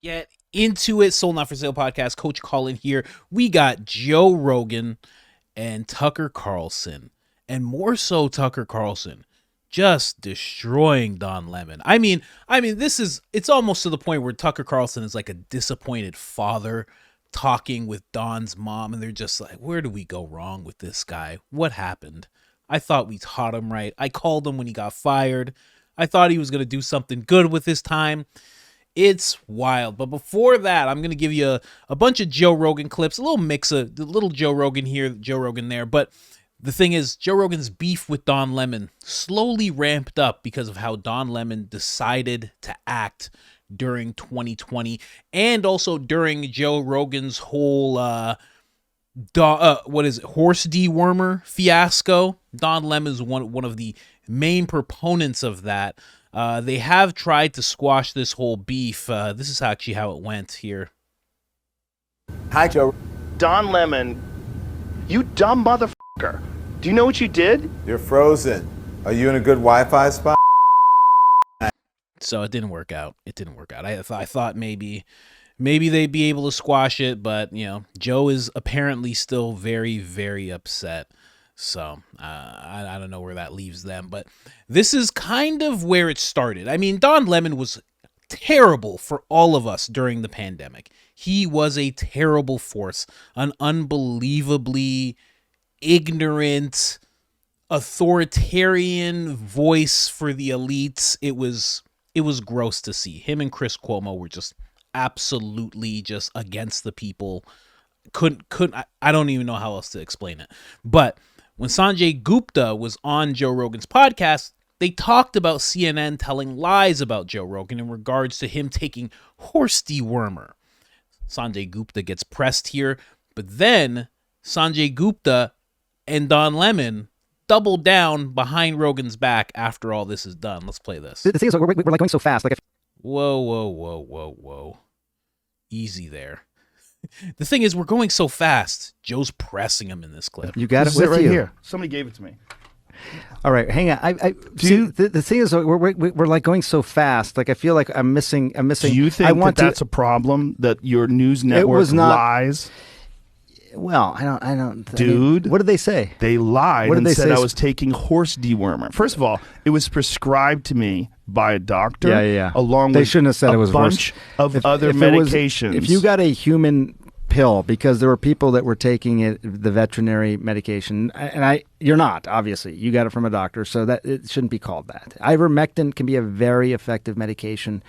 Get into it. Soul Not For Sale podcast. Coach Colin here. We got Joe Rogan and Tucker Carlson, and more so Tucker Carlson, just destroying Don Lemon. I mean, it's almost to the point where Tucker Carlson is like a disappointed father talking with Don's mom, and they're just like, where do we go wrong with this guy? What happened? I thought we taught him right. I called him when he got fired. I thought he was going to do something good with his time. It's wild. But before that, I'm going to give you a bunch of Joe Rogan clips, a little mix of the little Joe Rogan here, Joe Rogan there. But the thing is, Joe Rogan's beef with Don Lemon slowly ramped up because of how Don Lemon decided to act during 2020 and also during Joe Rogan's whole horse dewormer fiasco. Don Lemon's one of the main proponents of that. They have tried to squash this whole beef. This is actually how it went here. Hi, Joe. Don Lemon, you dumb motherfucker. Do you know what you did? You're frozen. Are you in a good Wi-Fi spot? So it didn't work out. I thought maybe they'd be able to squash it, but you know, Joe is apparently still very, very upset. So I don't know where that leaves them, but this is kind of where it started. I mean, Don Lemon was terrible for all of us during the pandemic. He was a terrible force, an unbelievably ignorant, authoritarian voice for the elites. It was gross to see. Him and Chris Cuomo were just absolutely just against the people. I don't even know how else to explain it. But when Sanjay Gupta was on Joe Rogan's podcast, they talked about CNN telling lies about Joe Rogan in regards to him taking horse dewormer. Sanjay Gupta gets pressed here, but then Sanjay Gupta and Don Lemon double down behind Rogan's back after all this is done. Let's play this. The thing is, we're like going so fast. Like, Whoa. Easy there. The thing is, we're going so fast. Joe's pressing him in this clip. you got This it is with right you. here. Somebody gave it to me. All right, hang on. The thing is, we're like going so fast. Like I feel like I'm missing. Do you think that's a problem, that your news network was not- lies? Well, I don't. Dude. What did they say? They lied What did and they said say? I was taking horse dewormer. First of all, it was prescribed to me by a doctor. Yeah. Along They with shouldn't have said a it was bunch of other if it was- medications. if you got a human pill, because there were people that were taking it, the veterinary medication, and you're not, obviously. You got it from a doctor, so that it shouldn't be called that. Ivermectin can be a very effective medication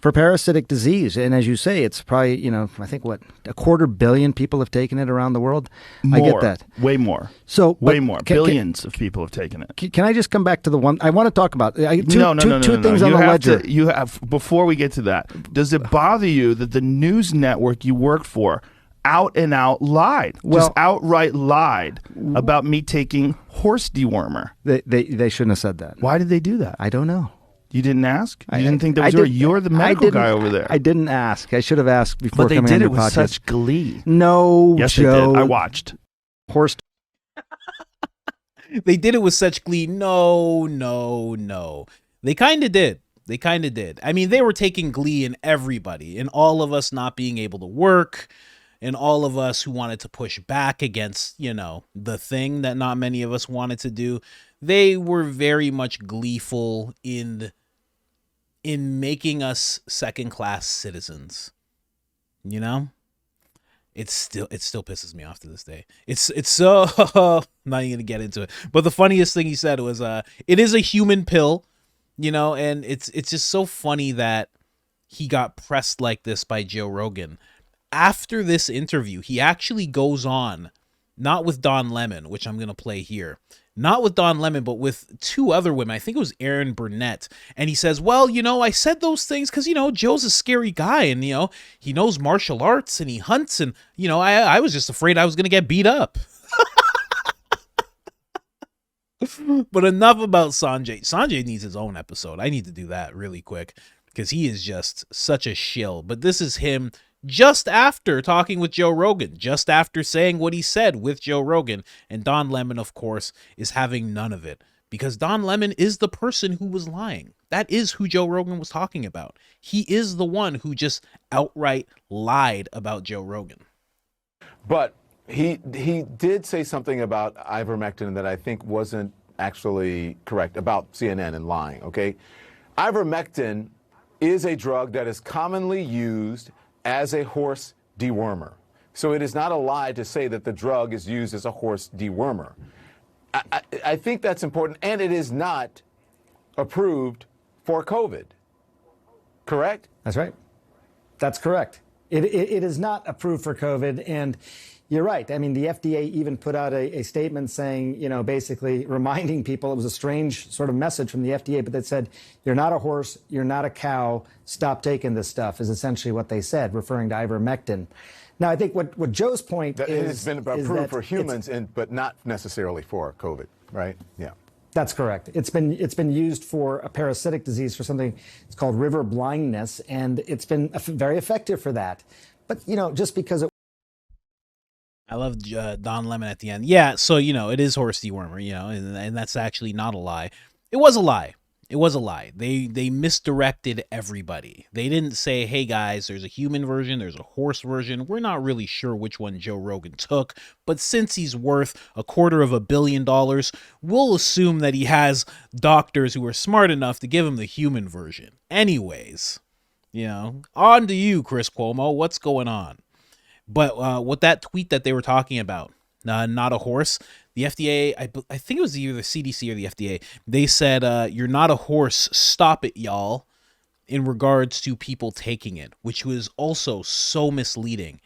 for parasitic disease, and as you say, it's probably, I think what, 250 million people have taken it around the world. more, I get that. way more. So, Way but more. Billions of people have taken it. Can I just come back to the one I want to talk about? Two No. things on You the have ledger. you have, before we get to that, does it bother you that the news network you work for out and out lied, just outright lied about me taking horse dewormer? They shouldn't have said that. Why did they do that? I don't know. You didn't ask? You didn't think that was you're the medical guy over there. I didn't ask. I should have asked before But they coming did on it your with podcast. such glee. No, Yes, Joe. they did. I watched. Horse. They did it with such glee. No. They kind of did. I mean, they were taking glee in everybody, in all of us not being able to work, and all of us who wanted to push back against, the thing that not many of us wanted to do. They were very much gleeful in making us second-class citizens. It still pisses me off to this day. It's so I'm not even gonna get into it. But the funniest thing he said was, it is a human pill, and it's just so funny that he got pressed like this by Joe Rogan. After this interview, he actually goes on, not with Don Lemon, which I'm going to play here, not with Don Lemon, but with two other women. I think it was Erin Burnett. And he says, well, I said those things because, Joe's a scary guy and, he knows martial arts and he hunts. And, I was just afraid I was going to get beat up. But enough about Sanjay. Sanjay needs his own episode. I need to do that really quick because he is just such a shill. But this is him just after talking with Joe Rogan, just after saying what he said with Joe Rogan. And Don Lemon, of course, is having none of it because Don Lemon is the person who was lying. That is who Joe Rogan was talking about. He is the one who just outright lied about Joe Rogan. But he did say something about ivermectin that I think wasn't actually correct about CNN and lying, okay? Ivermectin is a drug that is commonly used as a horse dewormer. So it is not a lie to say that the drug is used as a horse dewormer. I think that's important, and it is not approved for COVID, correct? That's right. That's correct. It is not approved for COVID, and you're right. I mean, the FDA even put out a statement saying, basically reminding people, it was a strange sort of message from the FDA, but that said, you're not a horse, you're not a cow, stop taking this stuff, is essentially what they said, referring to ivermectin. Now, I think what Joe's point that is... It has been approved for humans, but not necessarily for COVID, right? Yeah. That's correct. It's been used for a parasitic disease, for something it's called river blindness, and it's been very effective for that. But, just because it... I love Don Lemon at the end. Yeah, so, it is horse dewormer, and that's actually not a lie. It was a lie. It was a lie. They misdirected everybody. They didn't say, hey guys, there's a human version, there's a horse version. We're not really sure which one Joe Rogan took, but since he's worth $250 million, we'll assume that he has doctors who are smart enough to give him the human version. Anyways, on to you, Chris Cuomo. What's going on? But with that tweet that they were talking about, not a horse, the FDA, I think it was either the CDC or the FDA, they said, you're not a horse, stop it, y'all, in regards to people taking it, which was also so misleading.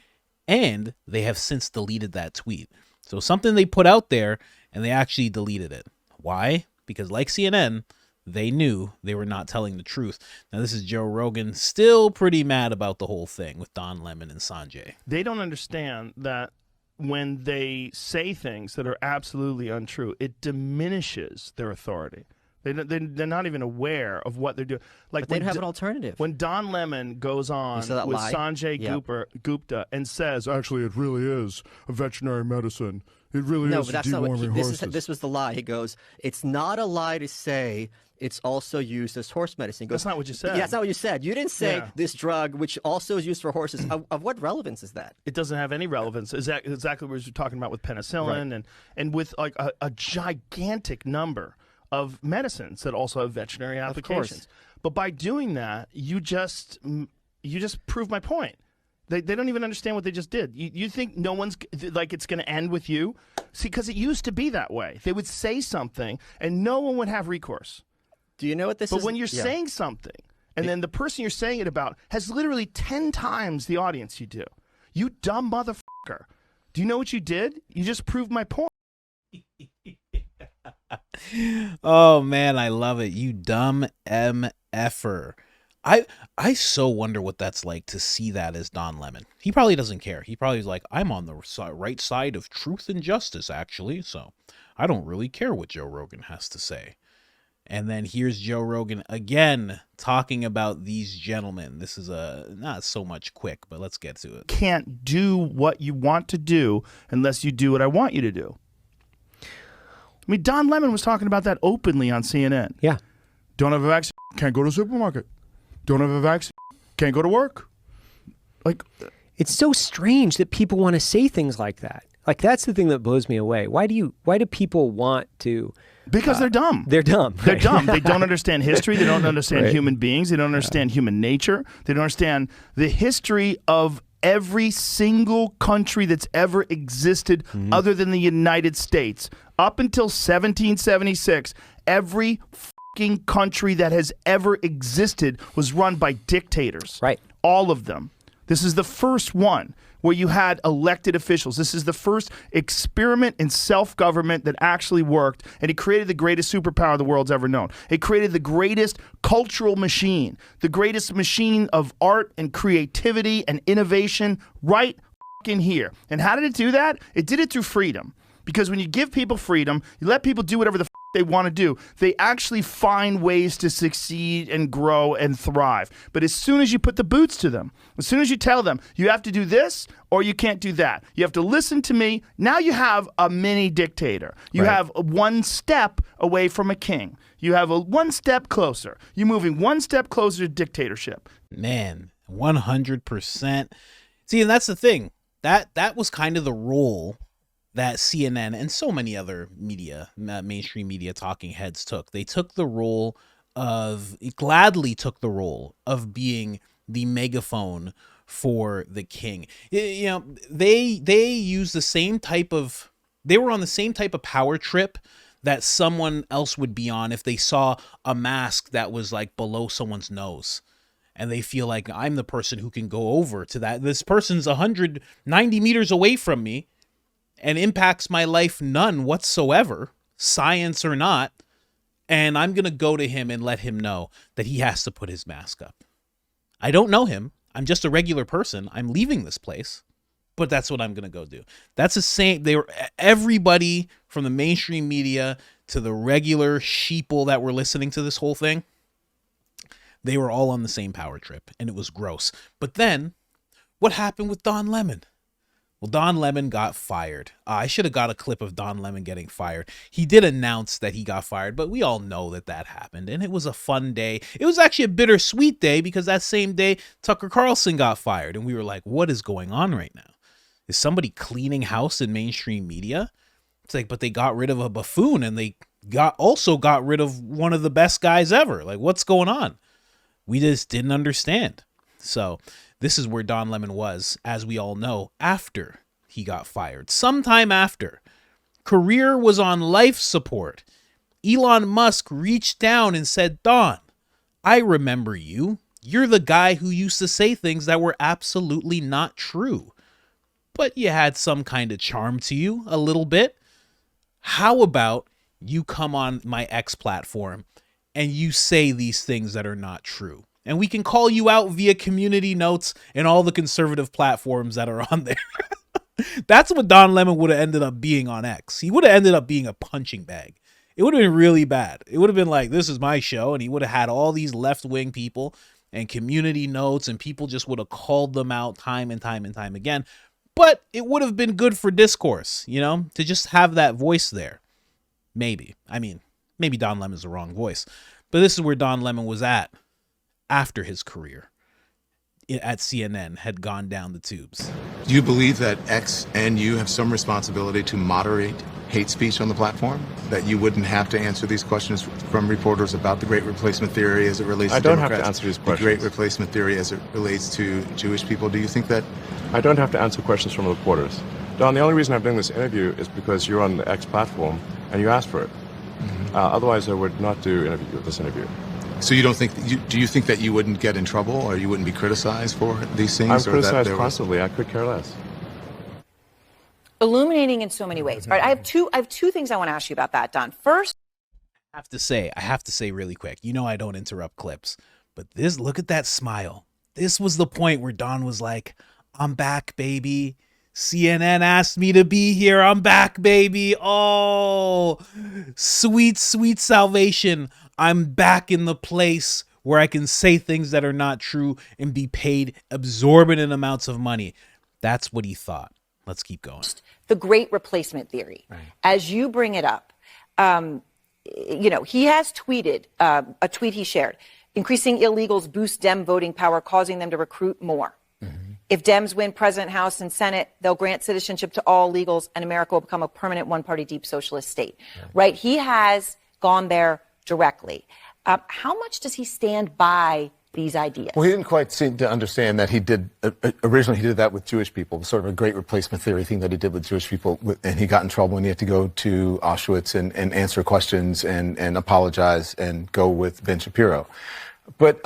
And they have since deleted that tweet. So something they put out there, and they actually deleted it. Why? Because like CNN, they knew they were not telling the truth. Now, this is Joe Rogan, still pretty mad about the whole thing with Don Lemon and Sanjay. They don't understand that when they say things that are absolutely untrue, it diminishes their authority. They're not even aware of what they're doing. Like, but they don't have an alternative. When Don Lemon goes on with Sanjay Gupta and says, actually, it really is a veterinary medicine. It really is deworming horses. This was the lie. He goes, it's not a lie to say it's also used as horse medicine. He goes, that's not what you said. Yeah, that's not what you said. You didn't say this drug, which also is used for horses. Of what relevance is that? It doesn't have any relevance. Exactly what you're talking about with penicillin, right. and with like a gigantic number of medicines that also have veterinary applications. But by doing that, you just prove my point. They don't even understand what they just did. You think no one's, like, it's going to end with you? See, because it used to be that way. They would say something, and no one would have recourse. Do you know what this is? But when you're saying something, and then the person you're saying it about has literally 10 times the audience you do, you dumb motherfucker. Do you know what you did? You just proved my point. Oh, man, I love it. You dumb MFer. I so wonder what that's like to see that as Don Lemon. He probably doesn't care. He probably is like, I'm on the right side of truth and justice, actually, so I don't really care what Joe Rogan has to say. And then here's Joe Rogan again talking about these gentlemen. This is not so much quick, but let's get to it. Can't do what you want to do unless you do what I want you to do. I mean, Don Lemon was talking about that openly on CNN. Yeah. Don't have a vaccine, can't go to the supermarket. Don't have a vaccine, can't go to work. Like, it's so strange that people want to say things like that. Like, that's the thing that blows me away. Why do people want to? Because they're dumb. They're dumb. They're dumb. They don't understand history. They don't understand human beings. They don't understand human nature. They don't understand the history of every single country that's ever existed other than the United States. Up until 1776, every fucking country that has ever existed was run by dictators. Right. All of them. This is the first one where you had elected officials. This is the first experiment in self-government that actually worked, and it created the greatest superpower the world's ever known. It created the greatest cultural machine, the greatest machine of art and creativity and innovation right fucking here. And how did it do that? It did it through freedom. Because when you give people freedom, you let people do whatever the they want to do, they actually find ways to succeed and grow and thrive. But as soon as you put the boots to them, as soon as you tell them, you have to do this or you can't do that, you have to listen to me, now you have a mini dictator. You have one step away from a king. You have one step closer. You're moving one step closer to dictatorship. Man, 100%. See, and that's the thing. That was kind of the role that CNN and so many other media, mainstream media talking heads took. They took the role gladly took the role of being the megaphone for the king. You know, they use the same type of, they were on the same type of power trip that someone else would be on if they saw a mask that was like below someone's nose. And they feel like I'm the person who can go over to that. This person's 190 meters away from me and impacts my life none whatsoever, science or not. And I'm going to go to him and let him know that he has to put his mask up. I don't know him. I'm just a regular person. I'm leaving this place, but that's what I'm going to go do. That's the same. They were, everybody from the mainstream media to the regular sheeple that were listening to this whole thing, they were all on the same power trip, and it was gross. But then, what happened with Don Lemon? Well, Don Lemon got fired. I should have got a clip of Don Lemon getting fired. He did announce that he got fired, but we all know that happened, and it was a fun day. It was actually a bittersweet day because that same day, Tucker Carlson got fired, and we were like, what is going on right now? Is somebody cleaning house in mainstream media? It's like, but they got rid of a buffoon, and they also got rid of one of the best guys ever. Like, what's going on? We just didn't understand. So this is where Don Lemon was, as we all know, after he got fired. Sometime after. Career was on life support. Elon Musk reached down and said, Don, I remember you. You're the guy who used to say things that were absolutely not true. But you had some kind of charm to you, a little bit. How about you come on my X platform and you say these things that are not true? And we can call you out via community notes and all the conservative platforms that are on there. That's what Don Lemon would have ended up being on X. He would have ended up being a punching bag. It would have been really bad. It would have been like, this is my show. And he would have had all these left-wing people and community notes, and people just would have called them out time and time and time again. But it would have been good for discourse, you know, to just have that voice there. Maybe. I mean, maybe Don Lemon's the wrong voice. But this is where Don Lemon was at after his career at CNN had gone down the tubes. Do you believe that X and you have some responsibility to moderate hate speech on the platform? That you wouldn't have to answer these questions from reporters about the Great Replacement Theory as it relates to Democrats? I don't have to answer these questions. The Great Replacement Theory as it relates to Jewish people. Do you think that? I don't have to answer questions from reporters. Don, the only reason I'm doing this interview is because you're on the X platform and you asked for it. Mm-hmm. Otherwise, I would not do this interview. So you don't think? Do you think that you wouldn't get in trouble, or you wouldn't be criticized for these things? I'm criticized constantly. I could care less. Illuminating in so many ways. All right, I have two things I want to ask you about that, Don. First, I have to say really quick. You know I don't interrupt clips, but look at that smile. This was the point where Don was like, "I'm back, baby. CNN asked me to be here. I'm back, baby. Oh, sweet, sweet salvation. I'm back in the place where I can say things that are not true and be paid exorbitant amounts of money." That's what he thought. Let's keep going. The Great Replacement Theory. Right. As you bring it up, you know, he has tweeted a tweet he shared. Increasing illegals boost Dem voting power, causing them to recruit more. Mm-hmm. If Dems win President, House, and Senate, they'll grant citizenship to all illegals, and America will become a permanent one-party deep socialist state. Right? He has gone there directly. How much does he stand by these ideas? Well, he didn't quite seem to understand that he did, originally he did that with Jewish people, sort of a Great Replacement Theory thing that he did with Jewish people, and he got in trouble and he had to go to Auschwitz and answer questions and apologize and go with Ben Shapiro. But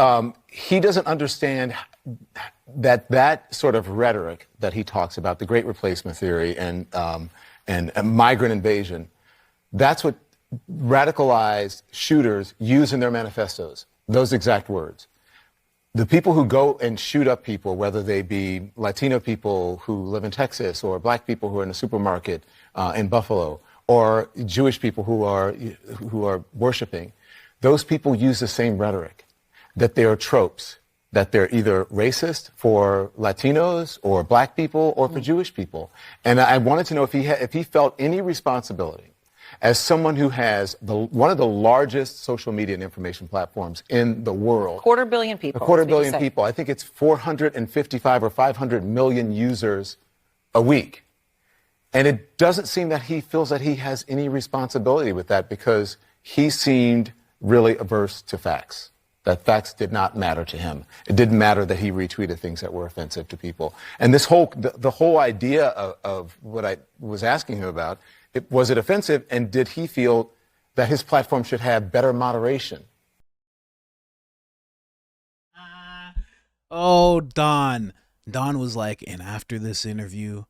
he doesn't understand that sort of rhetoric that he talks about, the Great Replacement Theory and migrant invasion, that's what radicalized shooters use in their manifestos, those exact words. The people who go and shoot up people, whether they be Latino people who live in Texas or black people who are in a supermarket in Buffalo or Jewish people who are worshiping, those people use the same rhetoric, that they are tropes, that they're either racist for Latinos or black people or for Jewish people. And I wanted to know if he felt any responsibility as someone who has one of the largest social media and information platforms in the world. Quarter billion people. A quarter that's what you billion said. people. I think it's 455 or 500 million users a week. And it doesn't seem that he feels that he has any responsibility with that, because he seemed really averse to facts. That facts did not matter to him. It didn't matter that he retweeted things that were offensive to people. And this whole, the whole idea of what I was asking him about, was it offensive, and did he feel that his platform should have better moderation? Oh, Don. Don was like, and after this interview,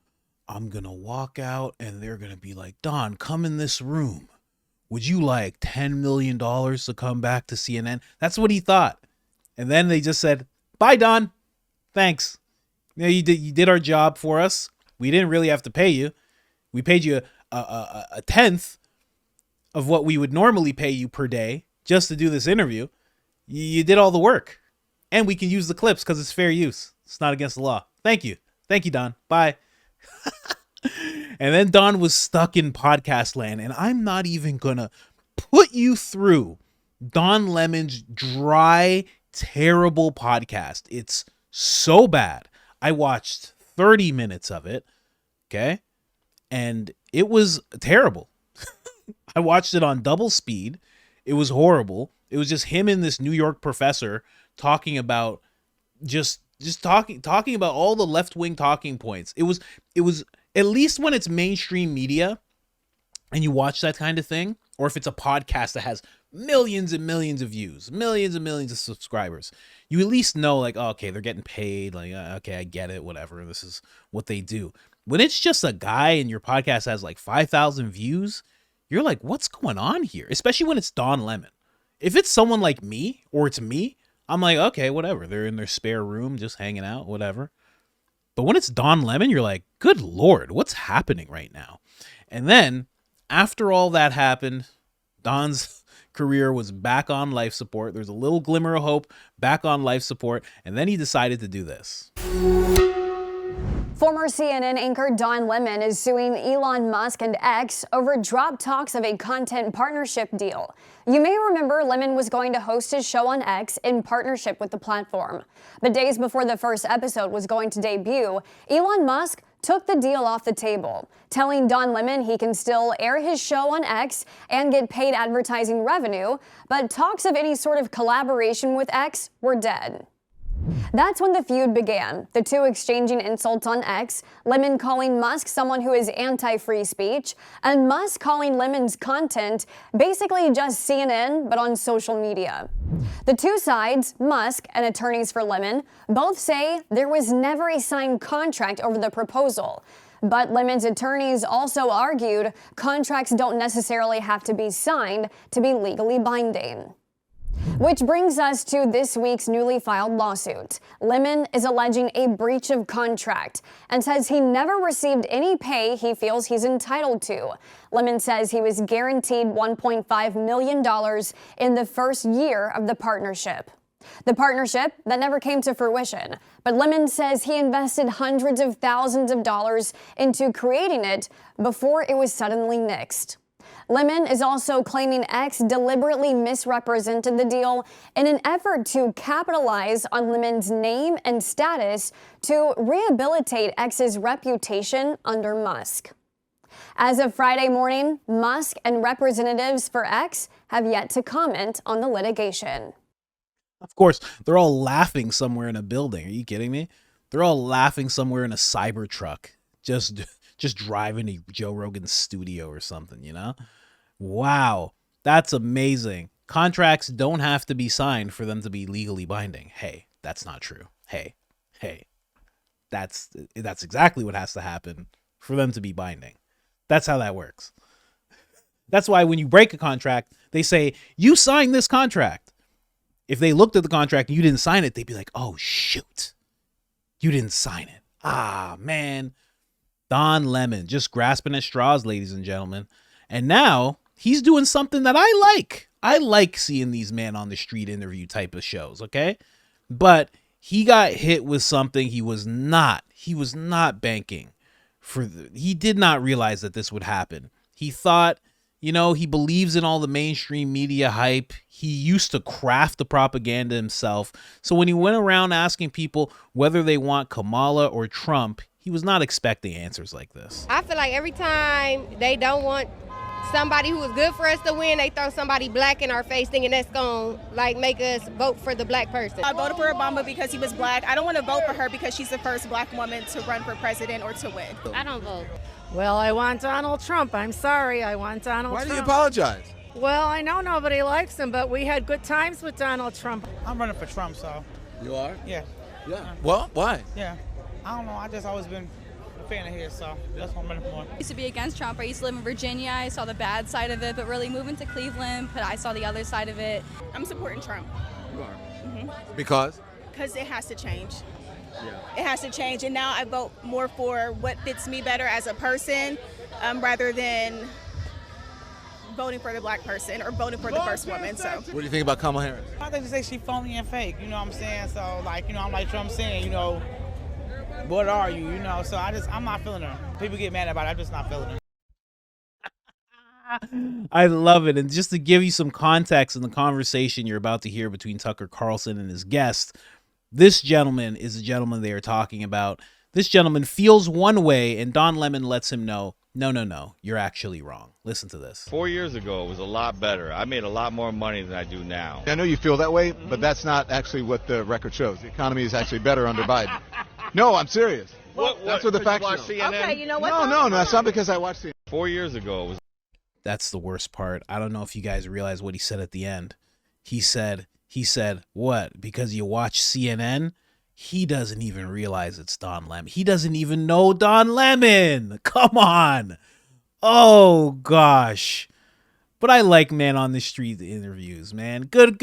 I'm going to walk out and they're going to be like, Don, come in this room. Would you like $10 million to come back to CNN? That's what he thought. And then they just said, bye, Don. Thanks. You did our job for us. We didn't really have to pay you. We paid you a tenth of what we would normally pay you per day just to do this interview. You did all the work. And we can use the clips because it's fair use. It's not against the law. Thank you. Thank you, Don. Bye. And then Don was stuck in podcast land, and I'm not even gonna put you through Don Lemon's dry, terrible podcast. It's so bad. I watched 30 minutes of it, okay? And it was terrible. I watched it on double speed. It was horrible. It was just him and this New York professor talking about just talking about all the left-wing talking points. It was at least when it's mainstream media and you watch that kind of thing, or if it's a podcast that has millions and millions of views, millions and millions of subscribers, you at least know, like, oh, okay, they're getting paid. Like, okay, I get it, whatever. This is what they do. When it's just a guy and your podcast has like 5,000 views, you're like, what's going on here? Especially when it's Don Lemon. If it's someone like me, or it's me, I'm like, okay, whatever. They're in their spare room just hanging out, whatever. But when it's Don Lemon, you're like, good Lord, what's happening right now? And then after all that happened, Don's career was back on life support. There's a little glimmer of hope, back on life support. And then he decided to do this. Former CNN anchor Don Lemon is suing Elon Musk and X over dropped talks of a content partnership deal. You may remember Lemon was going to host his show on X in partnership with the platform. But days before the first episode was going to debut, Elon Musk took the deal off the table, telling Don Lemon he can still air his show on X and get paid advertising revenue, but talks of any sort of collaboration with X were dead. That's when the feud began, the two exchanging insults on X, Lemon calling Musk someone who is anti-free speech, and Musk calling Lemon's content basically just CNN, but on social media. The two sides, Musk and attorneys for Lemon, both say there was never a signed contract over the proposal. But Lemon's attorneys also argued contracts don't necessarily have to be signed to be legally binding. Which brings us to this week's newly filed lawsuit. Lemon is alleging a breach of contract and says he never received any pay he feels he's entitled to. Lemon says he was guaranteed $1.5 million in the first year of the partnership. The partnership that never came to fruition, but Lemon says he invested hundreds of thousands of dollars into creating it before it was suddenly nixed. Lemon is also claiming X deliberately misrepresented the deal in an effort to capitalize on Lemon's name and status to rehabilitate X's reputation under Musk. As of Friday morning, Musk and representatives for X have yet to comment on the litigation. Of course, they're all laughing somewhere in a building. Are you kidding me? They're all laughing somewhere in a cyber truck, just driving to Joe Rogan's studio or something, you know? Wow, that's amazing. Contracts don't have to be signed for them to be legally binding. Hey, that's not true. Hey, that's exactly what has to happen for them to be binding. That's how that works. That's why when you break a contract, they say, you signed this contract. If they looked at the contract and you didn't sign it, they'd be like, oh, shoot, you didn't sign it. Ah, man. Don Lemon, just grasping at straws, ladies and gentlemen. And now he's doing something that I like. I like seeing these man on the street interview type of shows, okay? But he got hit with something he was not banking for. He did not realize that this would happen. He thought You know, he believes in all the mainstream media hype. He used to craft the propaganda himself. So when he went around asking people whether they want Kamala or Trump, he was not expecting answers like this. I feel like every time they don't want somebody who is good for us to win, they throw somebody black in our face thinking that's going to like make us vote for the black person. I voted for Obama because he was black. I don't want to vote for her because she's the first black woman to run for president or to win. I don't vote. Well, I want Donald Trump. I'm sorry. I want Donald Trump. Why do you apologize? Well, I know nobody likes him, but we had good times with Donald Trump. I'm running for Trump, so. You are? Yeah. Yeah. Well, why? Yeah. I don't know. I just always been a fan of his, so that's what I'm running for. I used to be against Trump. I used to live in Virginia. I saw the bad side of it, but really moving to Cleveland, but I saw the other side of it. I'm supporting Trump. You are. Mm-hmm. Because? Because it has to change. Yeah. It has to change, and now I vote more for what fits me better as a person, rather than voting for the black person or voting for the first woman. So, what do you think about Kamala Harris? I think they say she phony and fake. You know what I'm saying? So, like, you know, I'm like Trump saying, you know, what are you? You know, so I'm not feeling her. People get mad about it. I'm just not feeling her. I love it. And just to give you some context in the conversation you're about to hear between Tucker Carlson and his guest, this gentleman is the gentleman they are talking about. This gentleman feels one way, and Don Lemon lets him know, no, you're actually wrong. Listen to this. 4 years ago, it was a lot better. I made a lot more money than I do now. I know you feel that way, but that's not actually what the record shows. The economy is actually better under Biden. No, I'm serious. That's what the facts show. Okay, you know what? No, that's not because I watched CNN. 4 years ago, it was. That's the worst part. I don't know if you guys realize what he said at the end. He said, what? Because you watch CNN? He doesn't even realize it's Don Lemon. He doesn't even know Don Lemon. Come on. Oh gosh. But I like Man on the Street interviews, man. Good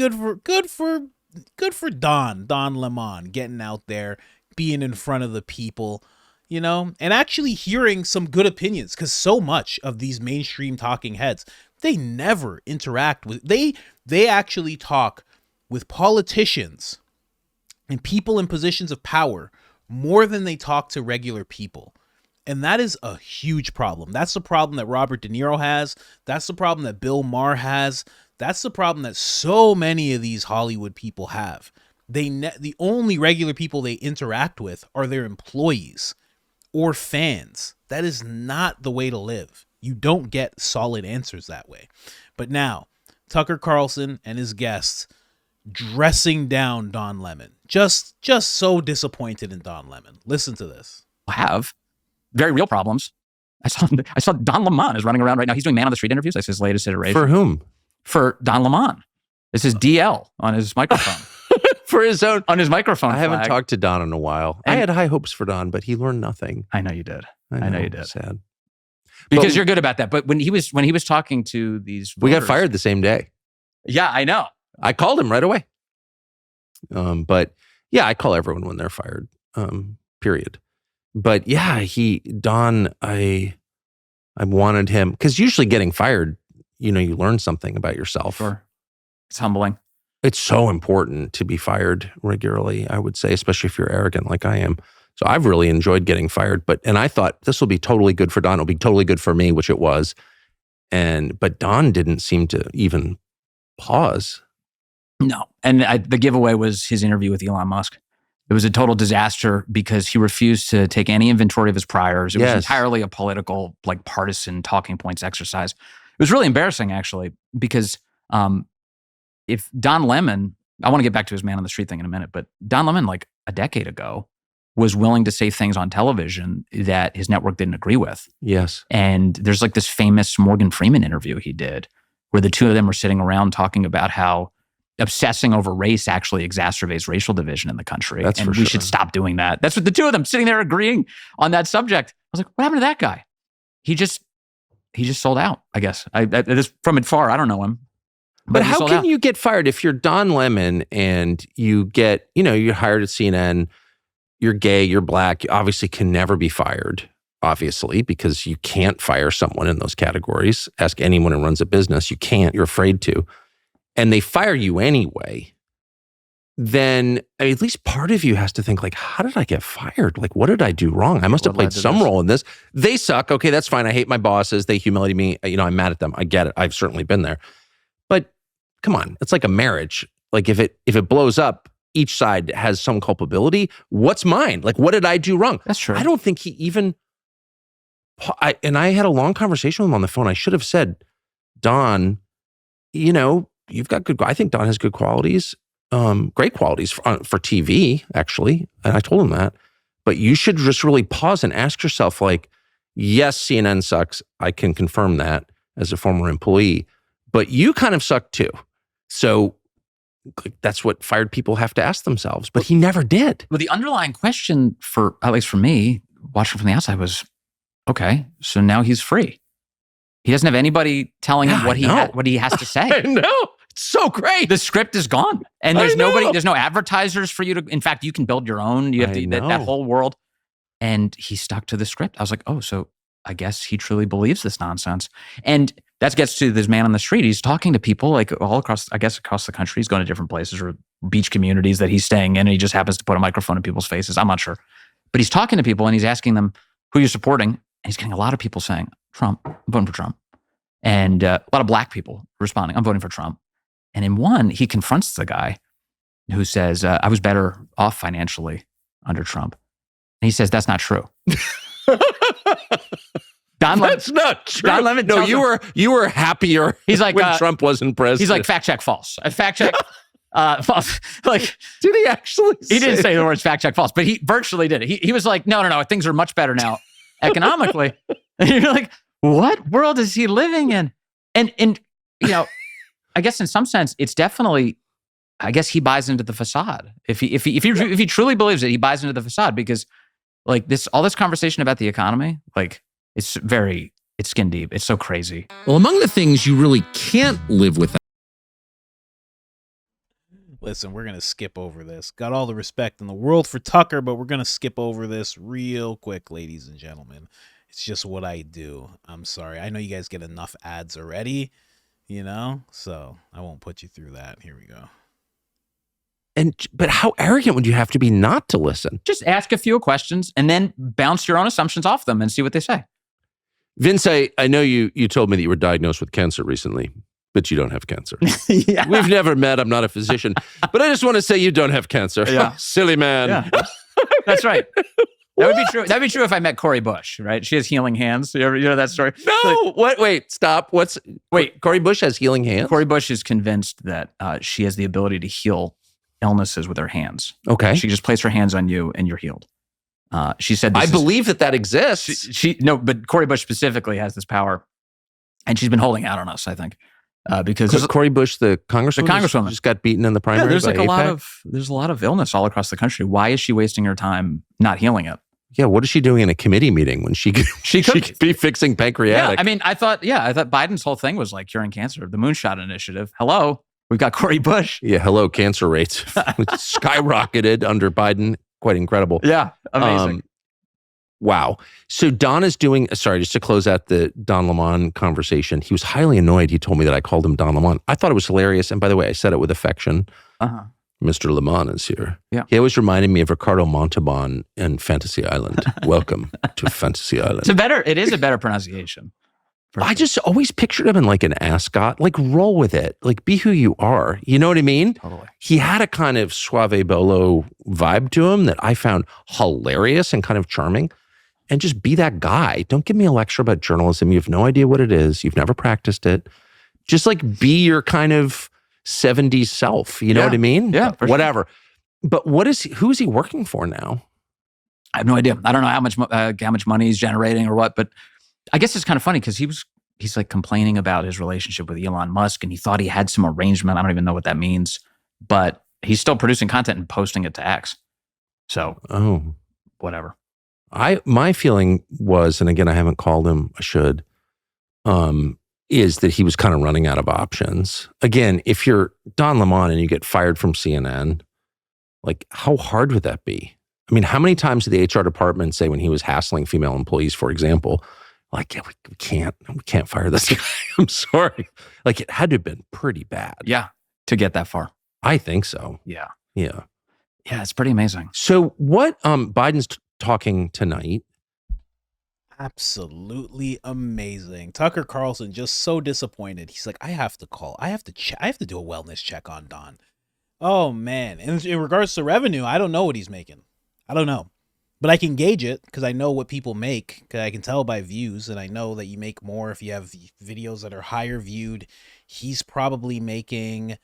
for Don Lemon getting out there, being in front of the people, you know, and actually hearing some good opinions, because so much of these mainstream talking heads, they never interact with, they actually talk with politicians and people in positions of power more than they talk to regular people. And that is a huge problem. That's the problem that Robert De Niro has. That's the problem that Bill Maher has. That's the problem that so many of these Hollywood people have. The only regular people they interact with are their employees or fans. That is not the way to live. You don't get solid answers that way. But now, Tucker Carlson and his guests dressing down Don Lemon. Just so disappointed in Don Lemon. Listen to this. Have very real problems. I saw Don Lemon is running around right now. He's doing Man on the Street interviews. That's his latest iteration. For whom? For Don Lemon. This is DL on his microphone. For his own. On his microphone I haven't flag. talked to Don in a while. I had high hopes for Don, but he learned nothing. I know you did. I know you did. Sad. Because you're good about that. But when he was talking to these voters, we got fired the same day. Yeah, I know. I called him right away. But yeah, I call everyone when they're fired. Period. But yeah, Don, I wanted him, because usually getting fired, you know, you learn something about yourself. Sure. It's humbling. It's so important to be fired regularly, I would say, especially if you're arrogant like I am. So I've really enjoyed getting fired, and I thought this will be totally good for Don. It'll be totally good for me, which it was. But Don didn't seem to even pause. No. And the giveaway was his interview with Elon Musk. It was a total disaster because he refused to take any inventory of his priors. It was entirely a political, partisan talking points exercise. It was really embarrassing, actually, because if Don Lemon, I want to get back to his Man on the Street thing in a minute, but Don Lemon, a decade ago, was willing to say things on television that his network didn't agree with. Yes. And there's this famous Morgan Freeman interview he did where the two of them were sitting around talking about how obsessing over race actually exacerbates racial division in the country. That's and for we sure. should stop doing that. That's what the two of them sitting there agreeing on that subject. I was like, what happened to that guy? He just sold out, I guess. This from afar, I don't know him. But how can you get fired if you're Don Lemon and you get, you're hired at CNN, you're gay, you're black, you obviously can never be fired, obviously, because you can't fire someone in those categories. Ask anyone who runs a business. You can't. You're afraid to. And they fire you anyway. then at least part of you has to think like, how did I get fired? Like, what did I do wrong? I must have played some role in this. They suck. Okay, that's fine. I hate my bosses. They humiliate me. I'm mad at them. I get it. I've certainly been there. But come on, it's like a marriage. Like if it blows up, each side has some culpability. What's mine? Like, what did I do wrong? That's true. I don't think he even. And I had a long conversation with him on the phone. I should have said, Don, you've got good. I think Don has good qualities. Great qualities for TV, actually. And I told him that. But you should just really pause and ask yourself, like, yes, CNN sucks. I can confirm that as a former employee. But you kind of suck too. So that's what fired people have to ask themselves. But he never did. Well, the underlying question at least for me, watching from the outside was, okay, so now he's free. He doesn't have anybody telling him what he has to say. I know. It's so great. The script is gone. And there's no advertisers for you to, in fact, you can build your own. You have that whole world. And he stuck to the script. I was like, oh, so I guess he truly believes this nonsense. And that gets to this man on the street. He's talking to people like all across the country. He's going to different places or beach communities that he's staying in. And he just happens to put a microphone in people's faces. I'm not sure. But he's talking to people and he's asking them who you're supporting. And he's getting a lot of people saying, Trump, I'm voting for Trump. And a lot of black people responding, I'm voting for Trump. And in one, he confronts the guy who says, I was better off financially under Trump. And he says, that's not true. That's not true. Don Lemon no, you were happier. He's like, when Trump wasn't president. He's like, fact check false. Fact check false. Like, did he actually? He didn't say the words fact check false, but he virtually did it. He was like, no, things are much better now economically. And you're like, what world is he living in? And I guess in some sense, it's definitely, I guess he buys into the facade. If he truly believes it, he buys into the facade because like all this conversation about the economy, like it's skin deep. It's so crazy. Well, among the things you really can't live without. Listen, we're going to skip over this. Got all the respect in the world for Tucker, but we're going to skip over this real quick, ladies and gentlemen. It's just what I do. I'm sorry. I know you guys get enough ads already, so I won't put you through that. Here we go. But how arrogant would you have to be not to listen? Just ask a few questions and then bounce your own assumptions off them and see what they say. Vince, I know you told me that you were diagnosed with cancer recently, but you don't have cancer. Yeah. We've never met. I'm not a physician. But I just want to say you don't have cancer. Yeah. Silly man. Yeah. That's right. That would be true. That'd be true if I met Cori Bush, right? She has healing hands. You know that story? No. What? Wait. Stop. Cori Bush has healing hands? Cori Bush is convinced that she has the ability to heal illnesses with her hands. Okay. She just places her hands on you and you're healed. She said, I believe that exists. But Cori Bush specifically has this power, and she's been holding out on us, I think, because Cori Bush, the congresswoman, just got beaten in the primary. Yeah, there's like AIPAC? there's a lot of illness all across the country. Why is she wasting her time not healing it? Yeah, what is she doing in a committee meeting when she could be fixing pancreatic? Yeah, I mean, I thought Biden's whole thing was like curing cancer, the Moonshot Initiative. Hello, we've got Cori Bush. Yeah, hello, cancer rates skyrocketed under Biden. Quite incredible. Yeah, amazing. Wow. So Don is doing, sorry, just to close out the Don Lemon conversation, he was highly annoyed. He told me that I called him Don Lemon. I thought it was hilarious. And by the way, I said it with affection. Uh-huh. Mr. Lemon is here. Yeah. He always reminded me of Ricardo Montalban in Fantasy Island. Welcome to Fantasy Island. It is a better pronunciation. I just always pictured him in like an ascot, like roll with it, like be who you are. You know what I mean? Totally. He had a kind of suave bolo vibe to him that I found hilarious and kind of charming. And just be that guy. Don't give me a lecture about journalism. You have no idea what it is. You've never practiced it. Just like be your kind of 70s self. You know what I mean? Yeah. Whatever. Sure. But who's he working for now? I have no idea. I don't know how much money he's generating or what, but I guess it's kind of funny because he's like complaining about his relationship with Elon Musk and he thought he had some arrangement. I don't even know what that means, but he's still producing content and posting it to X. So, whatever. My feeling was, and again, I haven't called him, I should, is that he was kind of running out of options. Again, if you're Don Lemon and you get fired from CNN, like how hard would that be? I mean, how many times did the HR department say when he was hassling female employees, for example, like, yeah, we can't fire this guy. I'm sorry. Like it had to have been pretty bad. Yeah. To get that far. I think so. Yeah. Yeah. Yeah, it's pretty amazing. So what Biden's talking tonight. Absolutely amazing. Tucker Carlson just so disappointed. He's like, I have to call. I have to do a wellness check on Don. Oh man. And in regards to revenue, I don't know what he's making. I don't know. But I can gauge it because I know what people make, because I can tell by views, and I know that you make more if you have videos that are higher viewed. He's probably making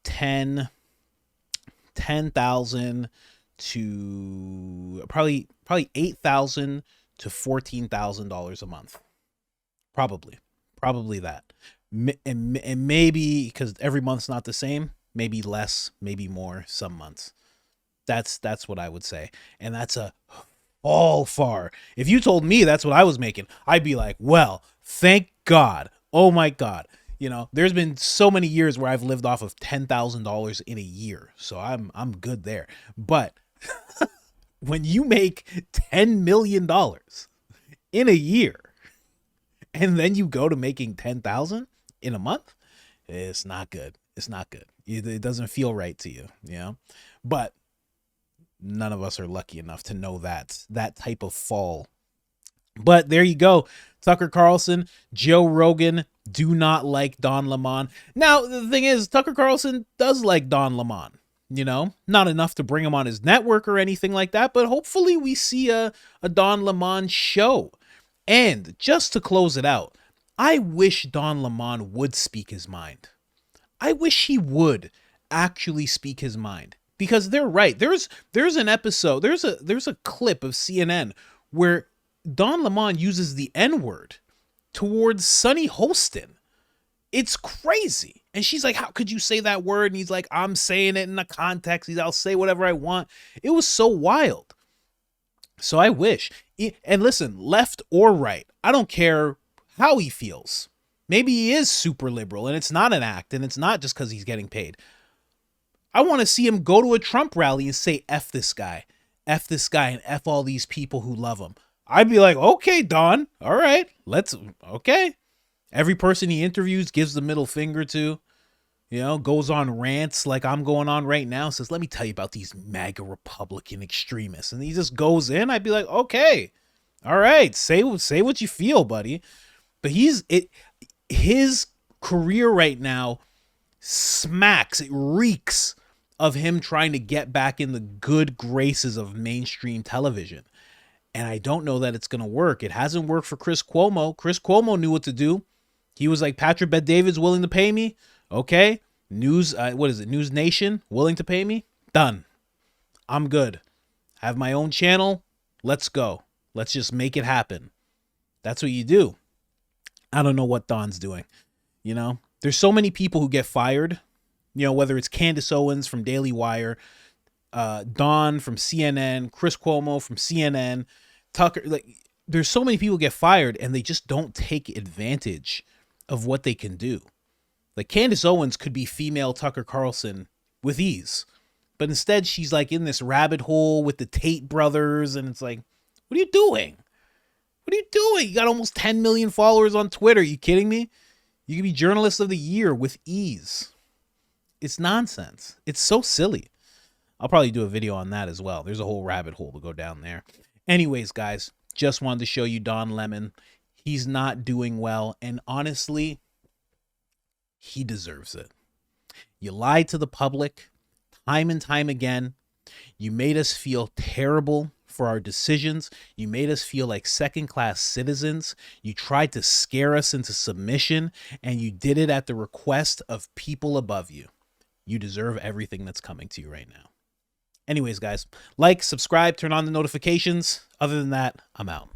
10,000 to probably 8,000 to $14,000 a month. Probably that. And maybe, because every month's not the same, maybe less, maybe more some months. That's what I would say. And that's a all far. If you told me that's what I was making, I'd be like, well, thank God. Oh my God. You know, there's been so many years where I've lived off of $10,000 in a year. So I'm good there. But when you make $10 million in a year and then you go to making 10,000 in a month, it's not good. It's not good. It doesn't feel right to you, you know? But none of us are lucky enough to know that type of fall. But there you go. Tucker Carlson, Joe Rogan do not like Don Lemon. Now, the thing is, Tucker Carlson does like Don Lemon. You know, not enough to bring him on his network or anything like that, but hopefully we see a Don Lemon show. And just to close it out, I wish Don Lemon would speak his mind. I wish he would actually speak his mind. Because they're right. There's an episode, there's a clip of CNN where Don Lemon uses the N-word towards Sonny Holston. It's crazy. And she's like, how could you say that word? And he's like, I'm saying it in a context. I'll say whatever I want. It was so wild. So I wish. And listen, left or right, I don't care how he feels. Maybe he is super liberal and it's not an act and it's not just because he's getting paid. I want to see him go to a Trump rally and say, F this guy, and F all these people who love him. I'd be like, okay, Don. All right, okay. Every person he interviews gives the middle finger to, you know, goes on rants like I'm going on right now, says, let me tell you about these MAGA Republican extremists. And he just goes in. I'd be like, okay, all right, say what you feel, buddy. But his career right now smacks, it reeks of him trying to get back in the good graces of mainstream television. And I don't know that it's going to work. It hasn't worked for Chris Cuomo. Chris Cuomo knew what to do. He was like, Patrick Bet-David's willing to pay me. Okay. News Nation willing to pay me? Done. I'm good. I have my own channel. Let's go. Let's just make it happen. That's what you do. I don't know what Don's doing. You know, there's so many people who get fired, you know, whether it's Candace Owens from Daily Wire, Don from CNN, Chris Cuomo from CNN, Tucker, like there's so many people get fired and they just don't take advantage of what they can do. Like Candace Owens could be female Tucker Carlson with ease, but instead she's like in this rabbit hole with the Tate brothers. And it's like, what are you doing? What are you doing? You got almost 10 million followers on Twitter. Are you kidding me? You can be journalist of the year with ease. It's nonsense. It's so silly. I'll probably do a video on that as well. There's a whole rabbit hole to go down there. Anyways, guys, just wanted to show you Don Lemon. He's not doing well. And honestly, he deserves it. You lied to the public time and time again. You made us feel terrible for our decisions. You made us feel like second-class citizens. You tried to scare us into submission, and you did it at the request of people above you. You deserve everything that's coming to you right now. Anyways, guys, like, subscribe, turn on the notifications. Other than that, I'm out.